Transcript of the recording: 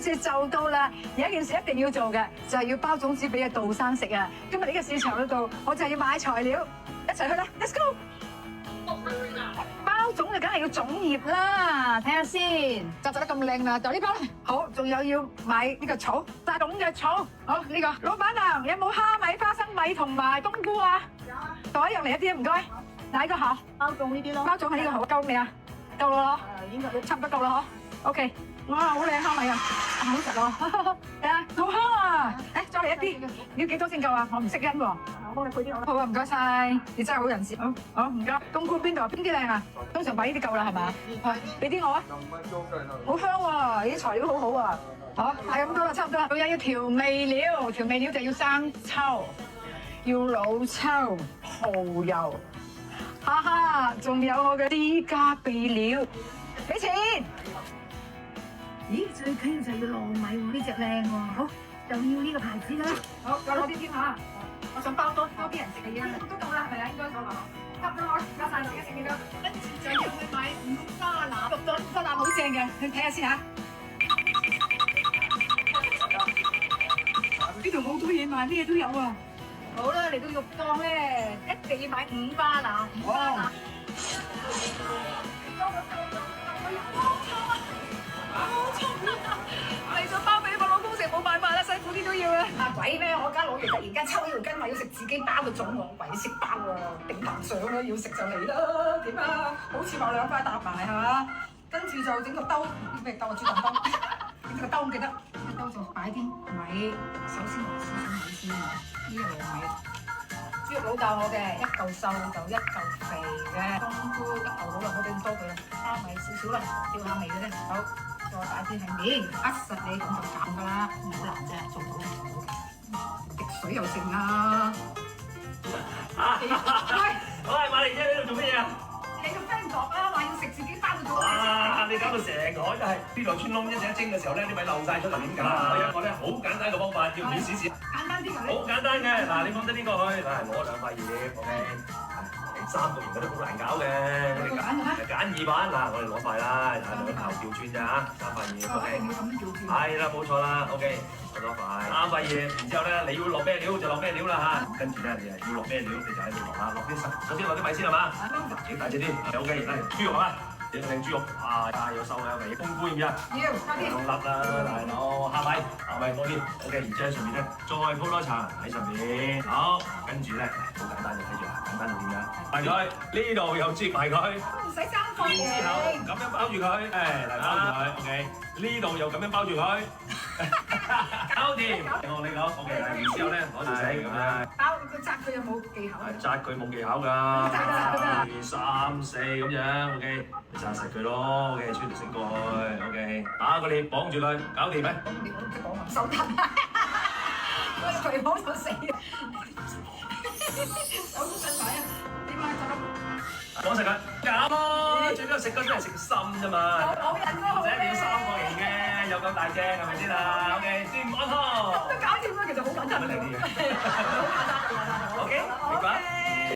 節就到啦，有一件事一定要做嘅，就係要包粽子俾阿杜生食啊！今日呢個市場嗰度，我就係要買材料，一齊去啦 ，Let's go！ 包粽就梗係要粽葉啦，睇下先，紮得咁靚啦，就呢包啦。好，仲有要買呢個草，紮粽嘅草。好呢個，老闆娘有冇蝦米、花生米同埋冬菇啊？有啊。袋入嚟一啲唔該。嗱呢個嚇，包粽呢啲咯。包粽係呢個好夠未啊？夠啦嗬。應該差唔多夠啦嗬。OK。哇，好靚蝦米啊，好食啊！係啊，好香啊！誒，再嚟一啲，要幾多先夠啊？我唔識因喎。我幫你配啲好啊，唔該晒，你真係好人士。好唔該。冬菇邊度？邊啲靚啊？通常擺呢啲夠啦，係嘛？係，俾啲我啊。好香喎，啲材料好好啊。好，係咁多啦，差唔多啦。仲有要調味料，調味料就要生抽，要老抽、蠔油，哈哈，仲有我嘅私家秘料，俾錢。咦，最緊要就要糯米喎，呢隻靚喎，好，就要呢個牌子啦。好，再攞啲添嚇，我想包多啲人食嘅嘢，都夠啦，係咪啊？應該夠啦，差唔多啦，加曬，而家食幾多？跟住就要去買五花腩，六檔五花腩好正嘅，去睇下先嚇。呢度好多嘢賣，咩都有啊。好啦，嚟到肉檔咧，一定要買五花腩，五花腩。你想包俾我老公食冇辦法啦，辛苦啲都要啊！鬼咩？我家老爺突然間抽呢條筋話要食自己包嘅粽，我鬼識包喎，頂棚上啦，要食就嚟啦，點啊？好似話兩塊搭埋係嘛？跟住就整個兜，咩兜啊？豬腸兜，整個兜唔記得，個兜就擺啲米，首先落少少米先，呢個米。豬肉佬教我嘅，一嚿瘦就一嚿肥嘅，冬菇一嚿好啦，我俾咁多佢啦，蝦米少少啦，調下味嘅啫，好。再擺啲係面，扼實你咁就減㗎啦，唔好難啫，做到滴水又剩啦。喂，馬麗姐喺度做乜嘢啊？你個 friend 講啊，話要食自己包嘅粽。哇！你搞到成個海都係呢度穿窿，一陣一蒸嘅時候咧，啲米漏晒出嚟點搞？我有一個咧好簡單嘅方法，要唔要試試？簡單啲㗎。好簡單嘅，嗱，你放低呢個去，嗱，攞兩塊葉，OK。三個形嗰啲好難搞嘅，我哋揀2版嗱，我哋攞塊啦，兩頭調轉咋嚇，3塊葉 ，OK。一定要咁調轉。係啦，冇錯啦 ，OK，攞多塊，3塊葉，然之後咧，你要落咩料就落咩料啦嚇，跟住咧你要落咩料你就喺度落啦，落啲首先落啲米先係嘛，整大隻啲 ，OK，嚟豬肉啊！整靚豬肉，啊有瘦有肥，冬菇要唔要？要，多啲。2粒啦，大佬，蝦米多啲，OK，然之後喺上面咧再鋪多層喺上面，好，跟住咧好簡單就睇住啦，簡單就點樣？埋佢，呢度又接埋佢，唔使3塊嘢。然之後咁樣包住佢，嚟包住佢 ，OK，呢度又咁樣包住佢，搞掂。我你講 ，OK，然之後咧攞條繩咁樣。包佢紮佢有冇技巧？紮佢冇技巧㗎，2、3、4咁樣 ，OK。紮實佢咯 ，OK，穿條繩過去 ，OK， 打個鏈綁住佢，搞掂咩？你我都識講唔收得，我除帽就死啊！手都震埋啊！點解咁？講實㗎，啱咯，最緊要食嗰啲係食心啫嘛，冇人咯，唔使一定要3個形嘅，有夠大隻係咪先啊 ？OK，端午安康，咁都搞掂啦，其實好簡單，好簡單，好簡單，OK，明白。